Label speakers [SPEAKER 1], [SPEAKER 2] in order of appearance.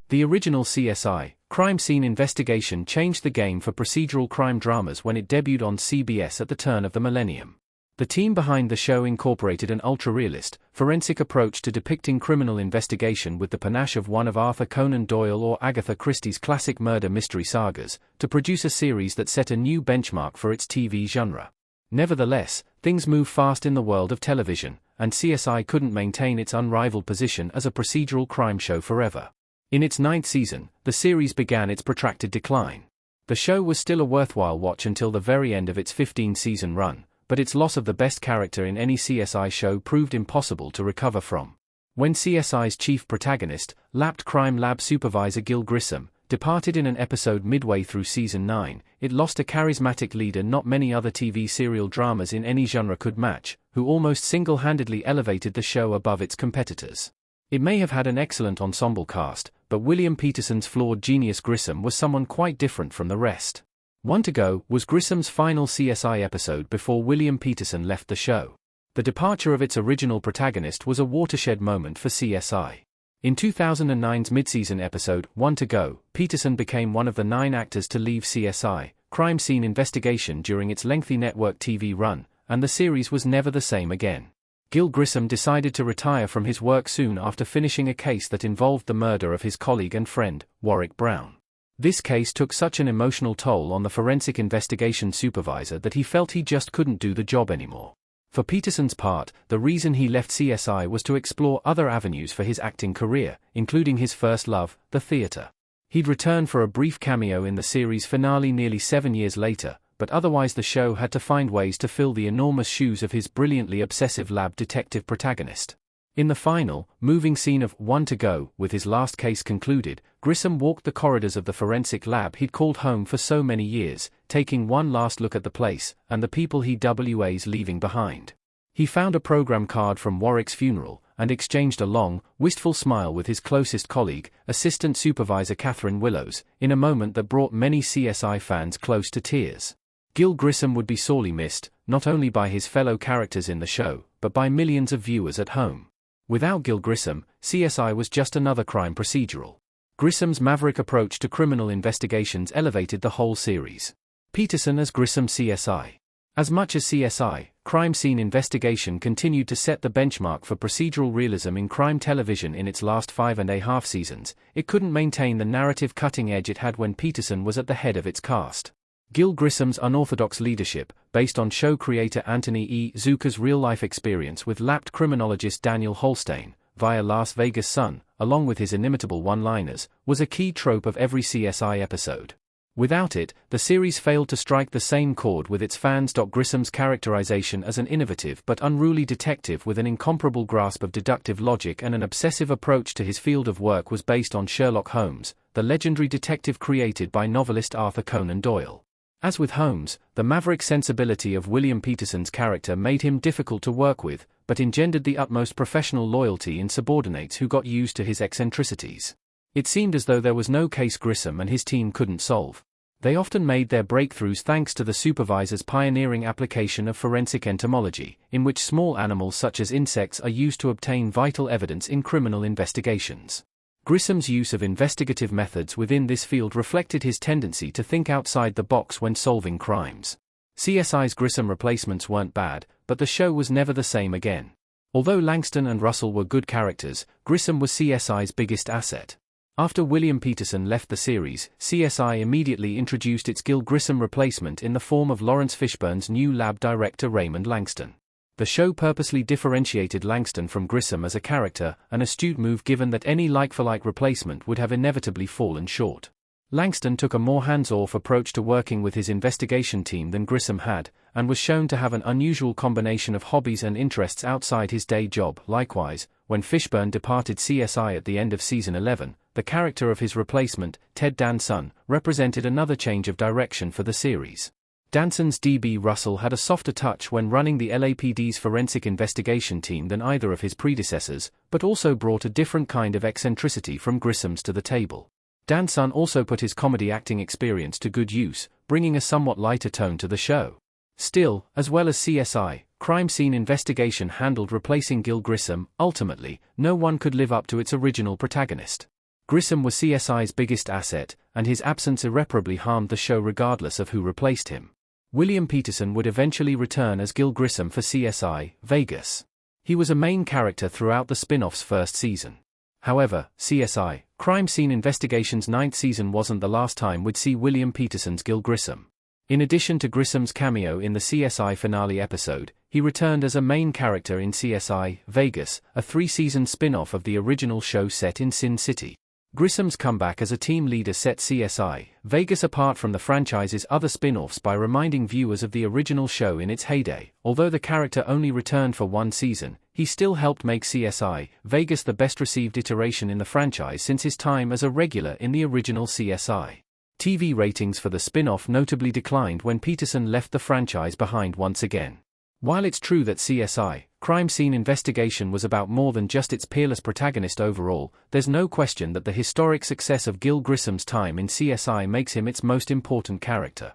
[SPEAKER 1] The original CSI, Crime Scene Investigation, changed the game for procedural crime dramas when it debuted on CBS at the turn of the millennium. The team behind the show incorporated an ultra-realist, forensic approach to depicting criminal investigation with the panache of one of Arthur Conan Doyle or Agatha Christie's classic murder mystery sagas, to produce a series that set a new benchmark for its TV genre. Nevertheless, things move fast in the world of television, and CSI couldn't maintain its unrivaled position as a procedural crime show forever. In its 9th season, the series began its protracted decline. The show was still a worthwhile watch until the very end of its 15-season run, but its loss of the best character in any CSI show proved impossible to recover from. When CSI's chief protagonist, lapped crime lab supervisor Gil Grissom, departed in an episode midway through season 9, it lost a charismatic leader not many other TV serial dramas in any genre could match, who almost single-handedly elevated the show above its competitors. It may have had an excellent ensemble cast, but William Peterson's flawed genius Grissom was someone quite different from the rest. One to Go was Grissom's final CSI episode before William Peterson left the show. The departure of its original protagonist was a watershed moment for CSI. In 2009's mid-season episode, One to Go, Peterson became one of the 9 actors to leave CSI, Crime Scene Investigation, during its lengthy network TV run, and the series was never the same again. Gil Grissom decided to retire from his work soon after finishing a case that involved the murder of his colleague and friend, Warwick Brown. This case took such an emotional toll on the forensic investigation supervisor that he felt he just couldn't do the job anymore. For Peterson's part, the reason he left CSI was to explore other avenues for his acting career, including his first love, the theater. He'd return for a brief cameo in the series finale nearly 7 years later, but otherwise the show had to find ways to fill the enormous shoes of his brilliantly obsessive lab detective protagonist. In the final, moving scene of One to Go, with his last case concluded, Grissom walked the corridors of the forensic lab he'd called home for so many years, taking one last look at the place, and the people he was leaving behind. He found a program card from Warwick's funeral, and exchanged a long, wistful smile with his closest colleague, Assistant Supervisor Catherine Willows, in a moment that brought many CSI fans close to tears. Gil Grissom would be sorely missed, not only by his fellow characters in the show, but by millions of viewers at home. Without Gil Grissom, CSI was just another crime procedural. Grissom's maverick approach to criminal investigations elevated the whole series. Peterson as Grissom CSI. As much as CSI, Crime Scene Investigation continued to set the benchmark for procedural realism in crime television in its last 5.5 seasons, it couldn't maintain the narrative cutting edge it had when Peterson was at the head of its cast. Gil Grissom's unorthodox leadership, based on show creator Anthony E. Zucker's real-life experience with lapped criminologist Daniel Holstein, via Las Vegas Sun, along with his inimitable one-liners, was a key trope of every CSI episode. Without it, the series failed to strike the same chord with its fans. Grissom's characterization as an innovative but unruly detective with an incomparable grasp of deductive logic and an obsessive approach to his field of work was based on Sherlock Holmes, the legendary detective created by novelist Arthur Conan Doyle. As with Holmes, the maverick sensibility of William Peterson's character made him difficult to work with, but engendered the utmost professional loyalty in subordinates who got used to his eccentricities. It seemed as though there was no case Grissom and his team couldn't solve. They often made their breakthroughs thanks to the supervisor's pioneering application of forensic entomology, in which small animals such as insects are used to obtain vital evidence in criminal investigations. Grissom's use of investigative methods within this field reflected his tendency to think outside the box when solving crimes. CSI's Grissom replacements weren't bad, but the show was never the same again. Although Langston and Russell were good characters, Grissom was CSI's biggest asset. After William Peterson left the series, CSI immediately introduced its Gil Grissom replacement in the form of Lawrence Fishburne's new lab director Raymond Langston. The show purposely differentiated Langston from Grissom as a character, an astute move given that any like-for-like replacement would have inevitably fallen short. Langston took a more hands-off approach to working with his investigation team than Grissom had, and was shown to have an unusual combination of hobbies and interests outside his day job. Likewise, when Fishburne departed CSI at the end of season 11, the character of his replacement, Ted Danson, represented another change of direction for the series. Danson's D.B. Russell had a softer touch when running the LAPD's forensic investigation team than either of his predecessors, but also brought a different kind of eccentricity from Grissom's to the table. Danson also put his comedy acting experience to good use, bringing a somewhat lighter tone to the show. Still, as well as CSI, Crime Scene Investigation handled replacing Gil Grissom. Ultimately, no one could live up to its original protagonist. Grissom was CSI's biggest asset, and his absence irreparably harmed the show regardless of who replaced him. William Petersen would eventually return as Gil Grissom for CSI, Vegas. He was a main character throughout the spin-off's first season. However, CSI, Crime Scene Investigation's 9th season wasn't the last time we'd see William Petersen's Gil Grissom. In addition to Grissom's cameo in the CSI finale episode, he returned as a main character in CSI, Vegas, a 3-season spin-off of the original show set in Sin City. Grissom's comeback as a team leader set CSI, Vegas apart from the franchise's other spin-offs by reminding viewers of the original show in its heyday. Although the character only returned for 1 season, he still helped make CSI, Vegas the best-received iteration in the franchise since his time as a regular in the original CSI. TV ratings for the spin-off notably declined when Petersen left the franchise behind once again. While it's true that CSI, Crime Scene Investigation was about more than just its peerless protagonist overall, there's no question that the historic success of Gil Grissom's time in CSI makes him its most important character.